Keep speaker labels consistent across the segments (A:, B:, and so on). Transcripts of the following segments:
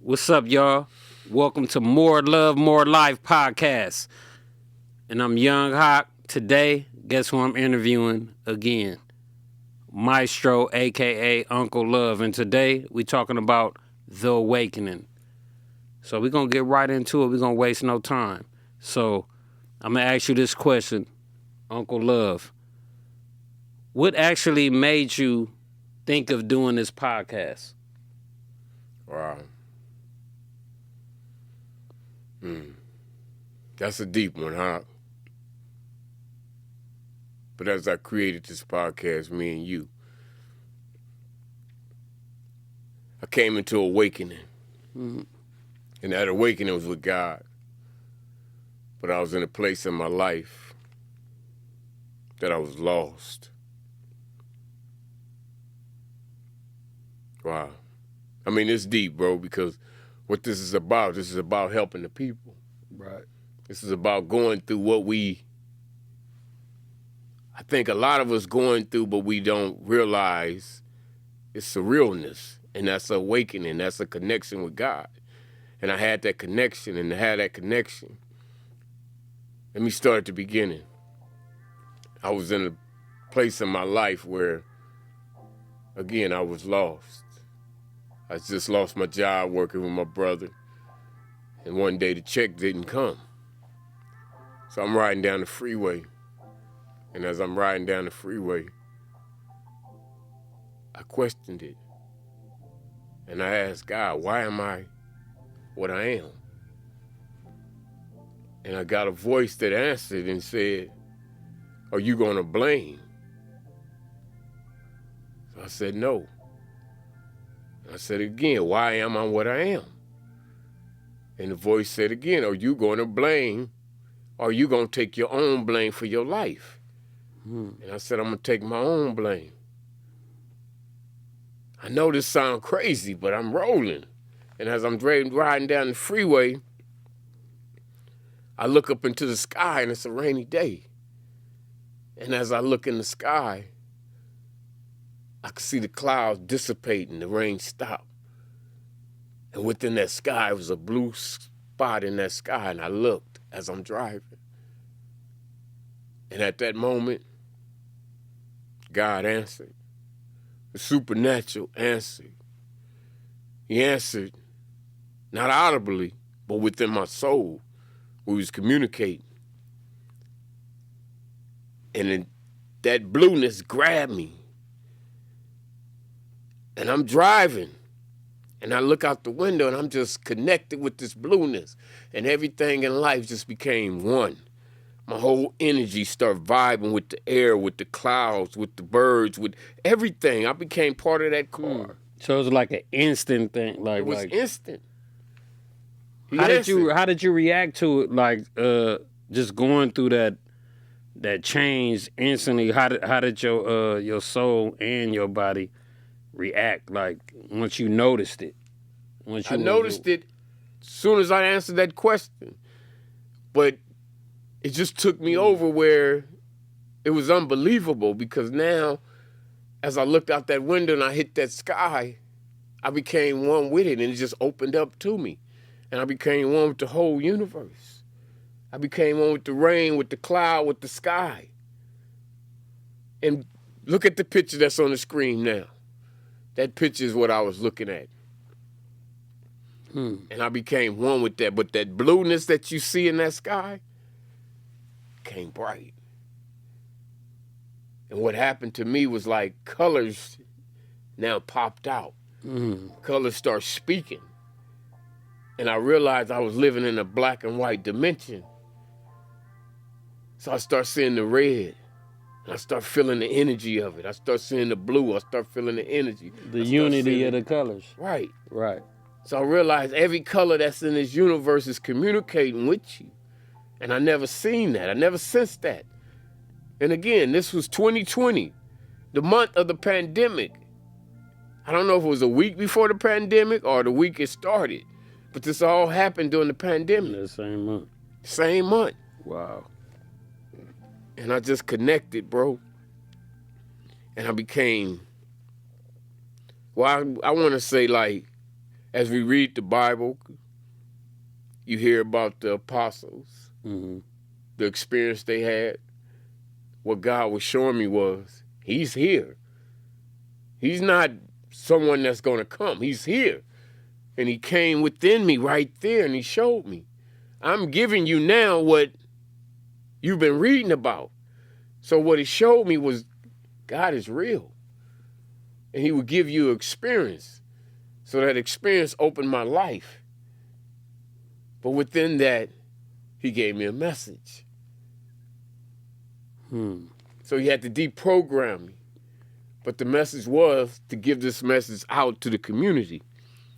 A: What's up, y'all? Welcome to More Love, More Life podcast. And I'm Young Hawk. Today, guess who I'm interviewing again? Maestro, aka Uncle Love. And today, we talking about The Awakening. So we're going to get right into it. We're going to waste no time. So I'm going to ask you this question, Uncle Love. What actually made you think of doing this podcast?
B: Wow. That's a deep one, huh? But as I created this podcast, me and you, I came into awakening. And that awakening was with God. But I was in a place in my life that I was lost. Wow. I mean, it's deep, bro, because what this is about helping the people.
A: Right.
B: This is about going through what I think a lot of us going through, but we don't realize it's a realness, and that's an awakening. That's a connection with God. And I had that connection, and to have that connection, let me start at the beginning. I was in a place in my life where, again, I was lost. I just lost my job working with my brother, and one day the check didn't come. So I'm riding down the freeway, and as I'm riding down the freeway, I questioned it. And I asked God, why am I what I am? And I got a voice that answered and said, are you going to blame? So I said, no. I said again, why am I what I am? And the voice said again, are you going to blame? Or are you going to take your own blame for your life? And I said, I'm going to take my own blame. I know this sounds crazy, but I'm rolling. And as I'm riding down the freeway, I look up into the sky, and it's a rainy day. And as I look in the sky, I could see the clouds dissipate and the rain stop. And within that sky was a blue spot in that sky, and I looked as I'm driving. And at that moment, God answered. The supernatural answered. He answered, not audibly, but within my soul. We was communicating. And then that blueness grabbed me. And I'm driving. And I look out the window and I'm just connected with this blueness. And everything in life just became one. My whole energy started vibing with the air, with the clouds, with the birds, with everything. I became part of that car.
A: So it was like an instant thing.
B: It was instant.
A: How did you react to it? Like just going through that change instantly. How did your soul and your body react? Like once you noticed it.
B: I noticed it as soon as I answered that question, but it just took me over where it was unbelievable because now, as I looked out that window and I hit that sky, I became one with it and it just opened up to me. And I became one with the whole universe. I became one with the rain, with the cloud, with the sky. And look at the picture that's on the screen now. That picture is what I was looking at. And I became one with that. But that blueness that you see in that sky became bright. And what happened to me was like colors now popped out. Colors start speaking. And I realized I was living in a black and white dimension. So I start seeing the red. And I start feeling the energy of it. I start seeing the blue. I start feeling the energy.
A: The unity of the colors.
B: Right.
A: Right.
B: So I realized every color that's in this universe is communicating with you. And I never seen that. I never sensed that. And again, this was 2020, the month of the pandemic. I don't know if it was a week before the pandemic or the week it started, but this all happened during the pandemic.
A: The same month.
B: Same month.
A: Wow.
B: And I just connected, bro. And I became, well, I want to say like, As we read the Bible, you hear about the apostles,
A: Mm-hmm.
B: the experience they had. What God was showing me was, he's here. He's not someone that's going to come. He's here. And he came within me right there and he showed me. I'm giving you now what you've been reading about. So what he showed me was God is real. And he would give you experience. So that experience opened my life. But within that, he gave me a message. So he had to deprogram me. But the message was to give this message out to the community.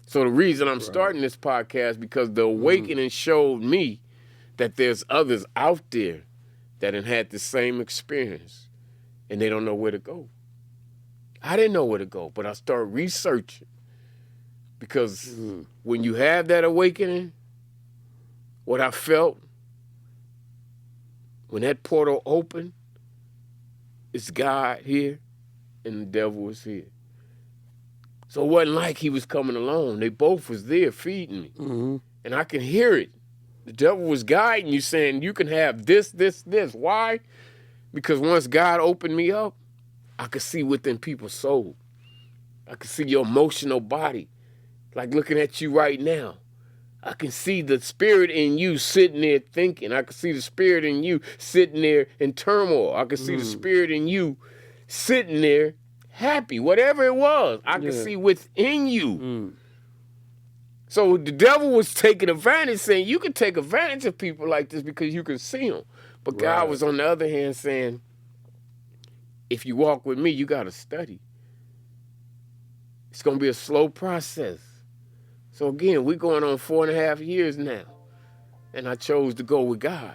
B: So the reason I'm starting this podcast, because the awakening showed me that there's others out there that had the same experience and they don't know where to go. I didn't know where to go, but I started researching. Because when you have that awakening, what I felt, when that portal opened, it's God here and the devil was here. So it wasn't like he was coming alone. They both was there feeding me.
A: Mm-hmm.
B: And I can hear it. The devil was guiding you, saying you can have this, this, this. Why? Because once God opened me up, I could see within people's soul. I could see your emotional body. Like looking at you right now. I can see the spirit in you sitting there thinking. I can see the spirit in you sitting there in turmoil. I can see the spirit in you sitting there happy, whatever it was. I can see within you. So the devil was taking advantage, saying you can take advantage of people like this because you can see them. But God was on the other hand saying, if you walk with me, you got to study. It's going to be a slow process. So again, we're going on 4.5 years now. And I chose to go with God.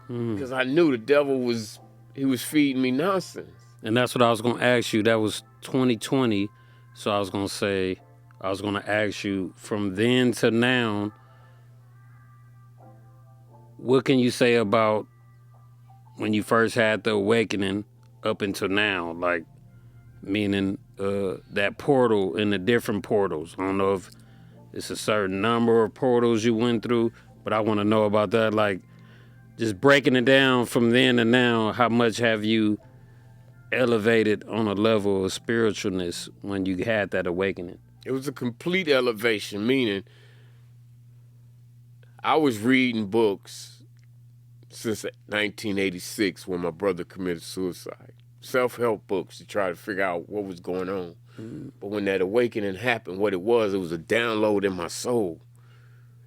B: Because I knew the devil was feeding me nonsense.
A: And that's what I was going to ask you. That was 2020. So I was going to ask you from then to now, what can you say about when you first had the awakening up until now? Like, meaning that portal and the different portals. I don't know if it's a certain number of portals you went through, but I want to know about that. Like, just breaking it down from then to now, how much have you elevated on a level of spiritualness when you had that awakening?
B: It was a complete elevation, meaning I was reading books since 1986 when my brother committed suicide. Self-help books to try to figure out what was going on. But when that awakening happened, what it was a download in my soul.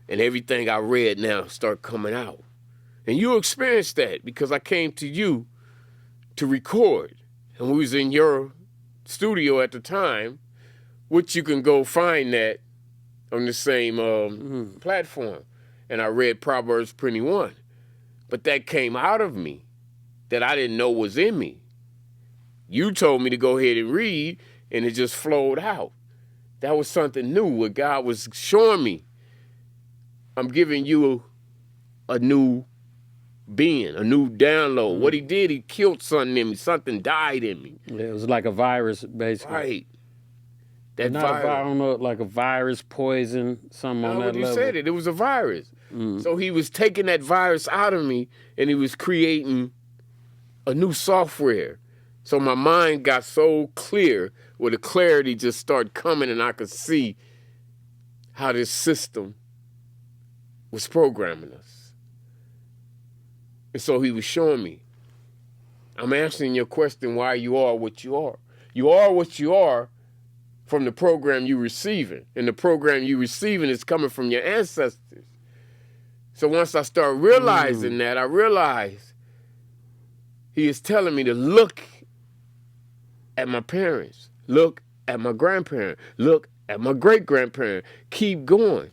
B: And everything I read now started coming out. And you experienced that because I came to you to record. And we was in your studio at the time, which you can go find that on the same platform. And I read Proverbs 21. But that came out of me that I didn't know was in me. You told me to go ahead and read, and it just flowed out. That was something new, what God was showing me. I'm giving you a new being, a new download. What he did, he killed something in me. Something died in me.
A: Yeah, it was like a virus, basically.
B: Right. That
A: Not
B: virus.
A: I don't know, like a virus, poison, something on that level.
B: You said it. It was a virus. So he was taking that virus out of me, and he was creating a new software. So my mind got so clear, where the clarity just started coming, and I could see how this system was programming us. And so he was showing me. I'm answering your question why you are what you are. You are what you are from the program you're receiving. And the program you're receiving is coming from your ancestors. So once I start realizing that, I realized he is telling me to look at my parents, look at my grandparent, look at my great-grandparent, keep going.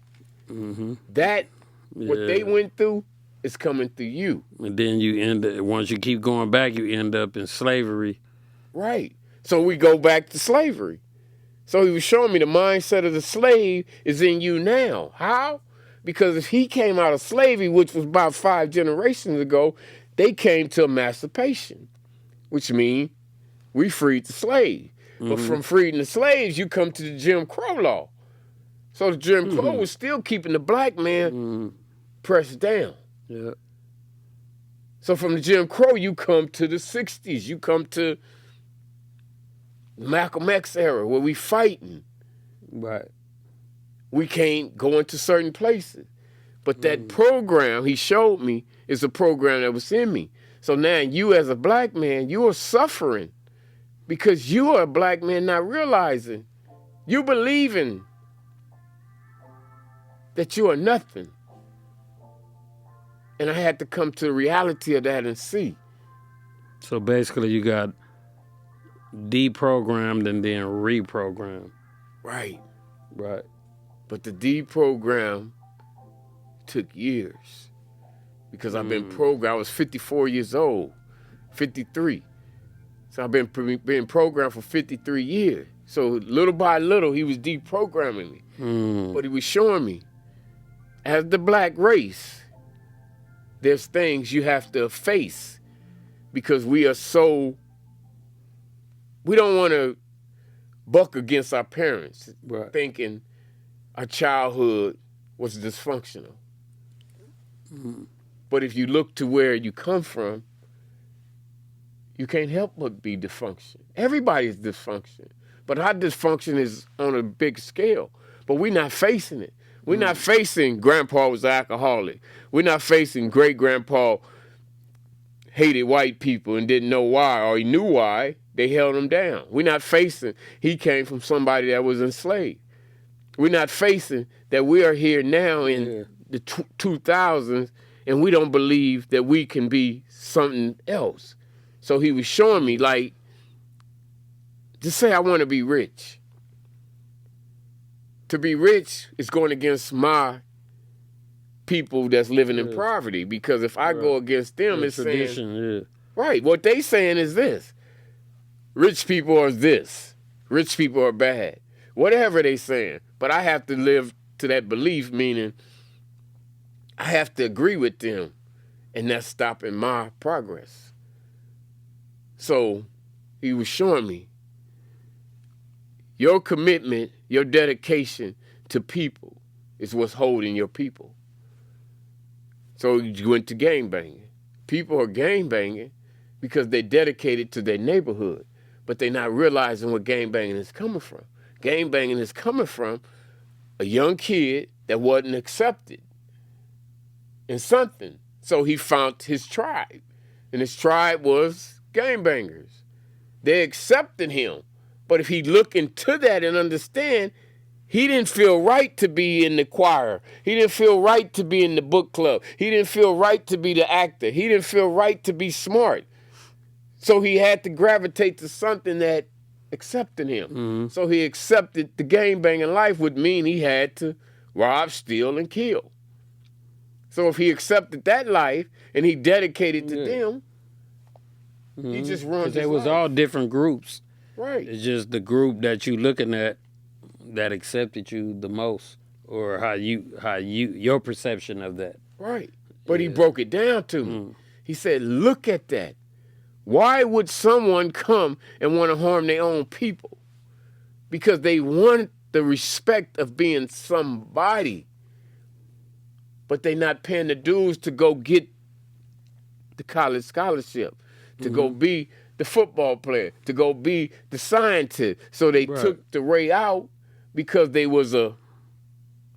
B: That, what they went through, is coming through you.
A: And then you end up, once you keep going back, you end up in slavery.
B: Right. So we go back to slavery. So he was showing me the mindset of the slave is in you now. How? Because if he came out of slavery, which was about 5 generations ago, they came to emancipation, which means we freed the slave. But from freeing the slaves, you come to the Jim Crow law. So the Jim Crow was still keeping the black man pressed down.
A: Yeah.
B: So from the Jim Crow, you come to the 60s. You come to Malcolm X era where we fighting.
A: Right.
B: We can't go into certain places. But that program he showed me is a program that was in me. So now you as a black man, you are suffering because you are a black man not realizing, you believing that you are nothing. And I had to come to the reality of that and see.
A: So basically you got deprogrammed and then reprogrammed.
B: Right.
A: Right.
B: But the deprogram took years because I've been programmed. I was 54 years old, 53. So I've been programmed for 53 years. So little by little, he was deprogramming me. But he was showing me, as the black race, there's things you have to face because we don't want to buck against our parents,
A: Right.
B: thinking our childhood was dysfunctional. But if you look to where you come from, you can't help but be dysfunction. Everybody's dysfunction. But our dysfunction is on a big scale. But we're not facing it. We're not facing grandpa was an alcoholic. We're not facing great-grandpa hated white people and didn't know why, or he knew why, they held him down. We're not facing he came from somebody that was enslaved. We're not facing that we are here now in the 2000s and we don't believe that we can be something else. So he was showing me, like, just say I want to be rich. To be rich is going against my people that's living in poverty, because if I go against them, it's
A: tradition,
B: saying, right, what they saying is this. Rich people are this. Rich people are bad. Whatever they saying. But I have to live to that belief, meaning I have to agree with them, and that's stopping my progress. So he was showing me your commitment, your dedication to people is what's holding your people. So you went to gangbanging. People are gangbanging because they're dedicated to their neighborhood, but they're not realizing where gangbanging is coming from. Gangbanging is coming from a young kid that wasn't accepted in something. So he found his tribe, and his tribe was gangbangers. They accepted him, but if he look into that and understand, he didn't feel right to be in the choir. He didn't feel right to be in the book club. He didn't feel right to be the actor. He didn't feel right to be smart. So he had to gravitate to something that accepted him. So he accepted the gangbanging life would mean he had to rob, steal, and kill. So if he accepted that life and he dedicated to them, he just runs his
A: they was
B: life.
A: all different groups.
B: Right.
A: It's just the group that you looking at that accepted you the most, or how your perception of that.
B: Right. But he broke it down to me. He said, look at that. Why would someone come and want to harm their own people? Because they want the respect of being somebody, but they not paying the dues to go get the college scholarship, to go be the football player, to go be the scientist. So they took the way out because they was a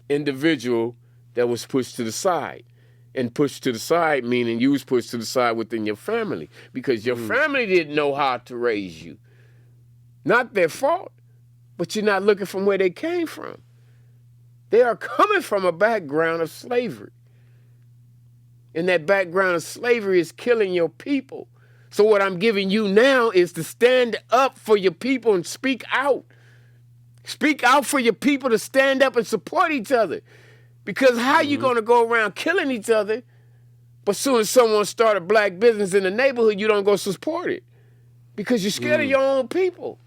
B: individual that was pushed to the side. And pushed to the side meaning you was pushed to the side within your family because your family didn't know how to raise you. Not their fault, but you're not looking from where they came from. They are coming from a background of slavery. And that background of slavery is killing your people. So what I'm giving you now is to stand up for your people and speak out. Speak out for your people to stand up and support each other. Because how you going to go around killing each other, but soon as someone start a black business in the neighborhood, you don't go support it? Because you're scared of your own people.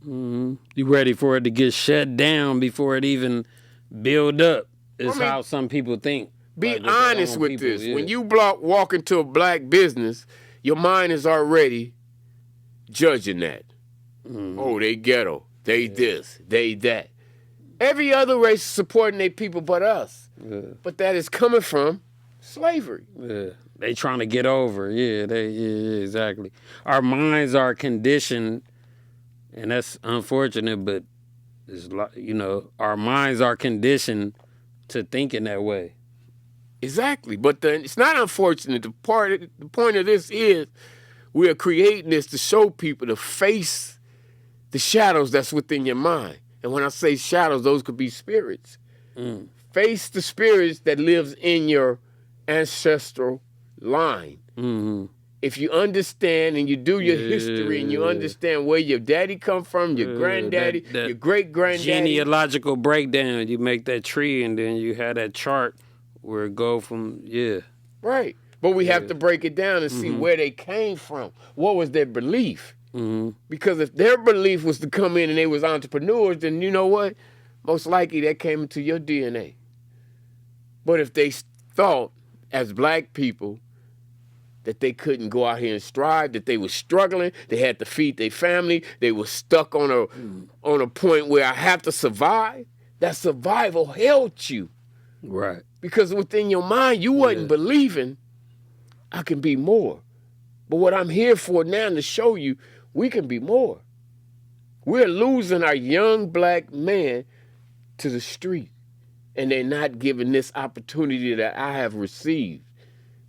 A: You ready for it to get shut down before it even build up, is how some people think.
B: Be
A: like,
B: honest with
A: people,
B: this. When you walk into a black business, your mind is already judging that. Oh, they ghetto. They this, they that. Every other race is supporting their people but us.
A: Yeah.
B: But that is coming from slavery.
A: Yeah. They trying to get over. Yeah, exactly. Our minds are conditioned, and that's unfortunate, but it's like, our minds are conditioned to thinking that way.
B: Exactly. But it's not unfortunate. The point of this is we are creating this to show people to face the shadows that's within your mind. And when I say shadows, those could be spirits. Face the spirits that lives in your ancestral line.
A: Mm-hmm.
B: If you understand and you do your history and you understand where your daddy come from, your granddaddy,
A: that
B: your great-granddaddy.
A: Genealogical breakdown. You make that tree and then you have that chart where it go from,
B: Right. But we have to break it down and see where they came from. What was their belief? Because if their belief was to come in and they was entrepreneurs, then you know what? Most likely that came into your DNA. But if they thought, as black people, that they couldn't go out here and strive, that they were struggling, they had to feed their family, they were stuck on a point where I have to survive, that survival held you.
A: Right.
B: Because within your mind, you wasn't believing I can be more. But what I'm here for now to show you, we can be more. We're losing our young black man to the street, and they're not giving this opportunity that I have received.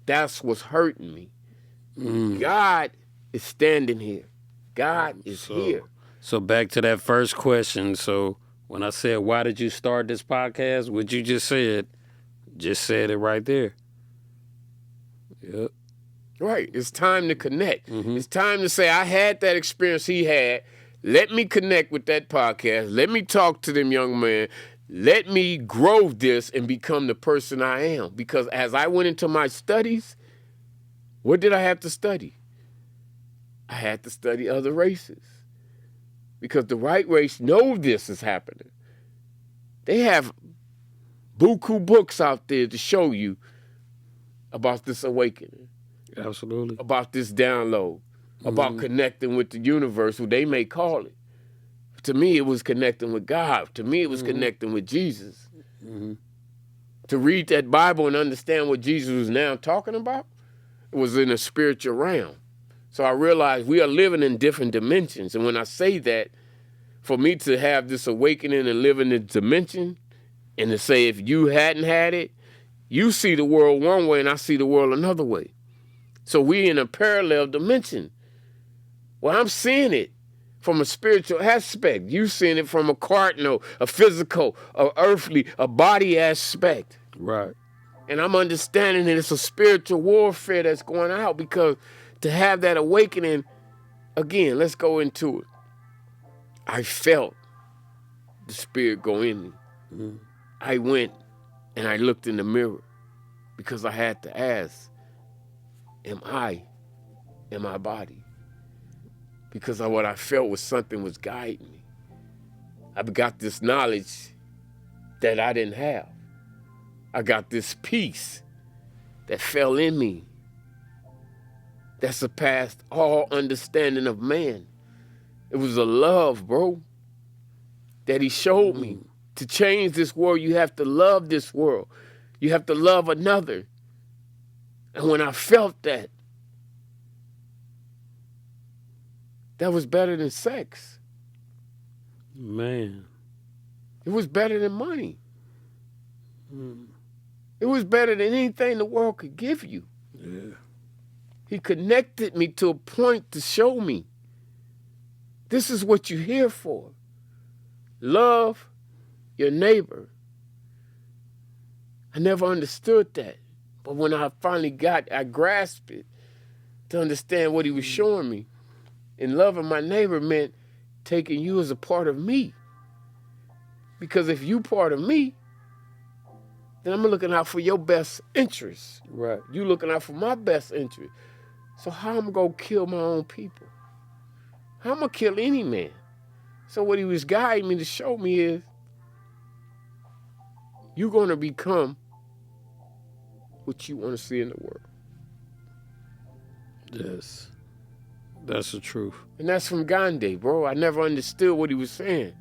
B: That's what's hurting me. God is standing here. God is here.
A: So back to that first question. So when I said, why did you start this podcast? What you just said it right there. Yep.
B: Right. It's time to connect. It's time to say, I had that experience he had. Let me connect with that podcast. Let me talk to them young men. Let me grow this and become the person I am. Because as I went into my studies, what did I have to study? I had to study other races. Because the white race know this is happening. They have buku books out there to show you about this awakening.
A: Absolutely.
B: About this download. About connecting with the universe, who they may call it. To me, it was connecting with God. To me, it was connecting with Jesus. To read that Bible and understand what Jesus was now talking about, it was in a spiritual realm. So I realized we are living in different dimensions. And when I say that, for me to have this awakening and live in this dimension, and to say if you hadn't had it, you see the world one way and I see the world another way. So we in a parallel dimension. Well, I'm seeing it from a spiritual aspect. You seeing it from a cardinal, a physical, a earthly, a body aspect.
A: Right.
B: And I'm understanding that it's a spiritual warfare that's going out, because to have that awakening, again, let's go into it. I felt the spirit go in me. I went and I looked in the mirror because I had to ask, am I in my body? Because what I felt was something was guiding me. I got this knowledge that I didn't have. I got this peace that fell in me that surpassed all understanding of man. It was a love, bro, that he showed me. To change this world, you have to love this world. You have to love another. And when I felt that, that was better than sex.
A: Man.
B: It was better than money. It was better than anything the world could give you.
A: Yeah.
B: He connected me to a point to show me, this is what you're here for. Love your neighbor. I never understood that. But when I finally I grasped it to understand what he was showing me. And loving my neighbor meant taking you as a part of me. Because if you part of me, then I'm looking out for your best interests.
A: Right.
B: You looking out for my best interest. So how am I going to kill my own people? How am I going to kill any man? So what he was guiding me to show me is, you're going to become what you want to see in the world.
A: Yes. That's the truth.
B: And that's from Gandhi, bro. I never understood what he was saying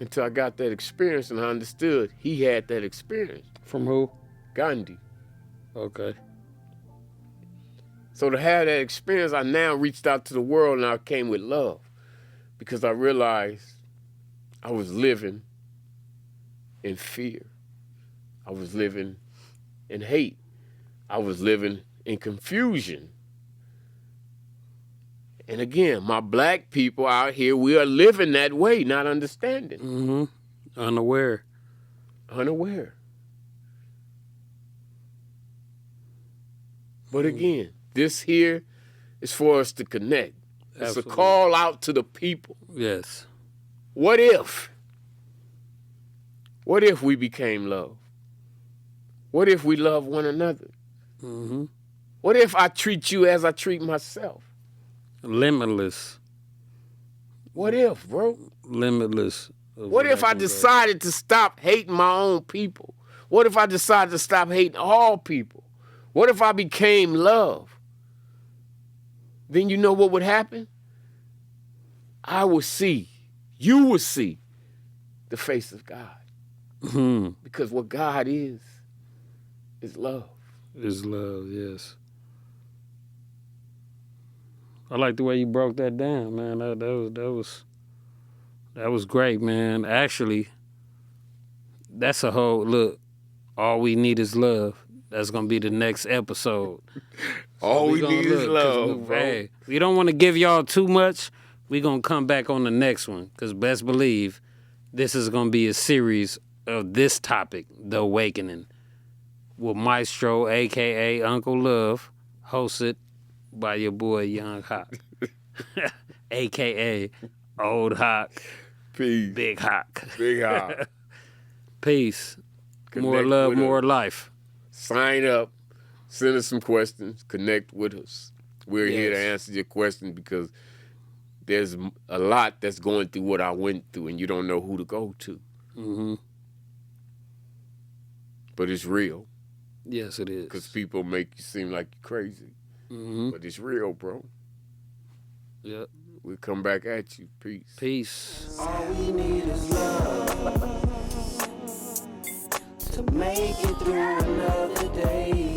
B: until I got that experience, and I understood he had that experience.
A: From who?
B: Gandhi.
A: Okay.
B: So to have that experience, I now reached out to the world, and I came with love because I realized I was living in fear. I was living in hate. I was living in confusion. And again, my black people out here, we are living that way, not understanding.
A: Mm-hmm. Unaware.
B: Unaware. But again, this here is for us to connect. It's
A: Absolutely.
B: a call out to the people.
A: Yes.
B: What if? What if we became love? What if we love one another?
A: Mm-hmm.
B: What if I treat you as I treat myself?
A: Limitless.
B: What if, bro?
A: Limitless.
B: What if I decided to stop hating my own people? What if I decided to stop hating all people? What if I became love? Then you know what would happen? I would see, you would see the face of God.
A: Mm-hmm.
B: Because what God is love.
A: Is love, yes. I like the way you broke that down, man. That was great, man. Actually, that's a whole look. All we need is love. That's gonna be the next episode.
B: All we need is love, bro.
A: Hey, we don't want to give y'all too much. We gonna come back on the next one, cause best believe this is gonna be a series of this topic, the awakening, with Maestro, aka Uncle Love, hosted by your boy Young Hawk, aka Old Hawk,
B: Peace.
A: Big Hawk.
B: Big Hawk.
A: Peace. More
B: Connect
A: love,
B: with
A: more
B: us.
A: life.
B: Sign up. Send us some questions. Connect with us. We're here to
A: Yes.
B: answer your question because there's a lot that's going through what I went through, and you don't know who to go to.
A: Mm-hmm.
B: But it's real
A: Yes, it is.
B: because people make you seem like you're crazy.
A: Mm-hmm.
B: But it's real, bro.
A: Yep.
B: We'll come back at you. Peace.
A: Peace.
C: All we need is love to make it through another day.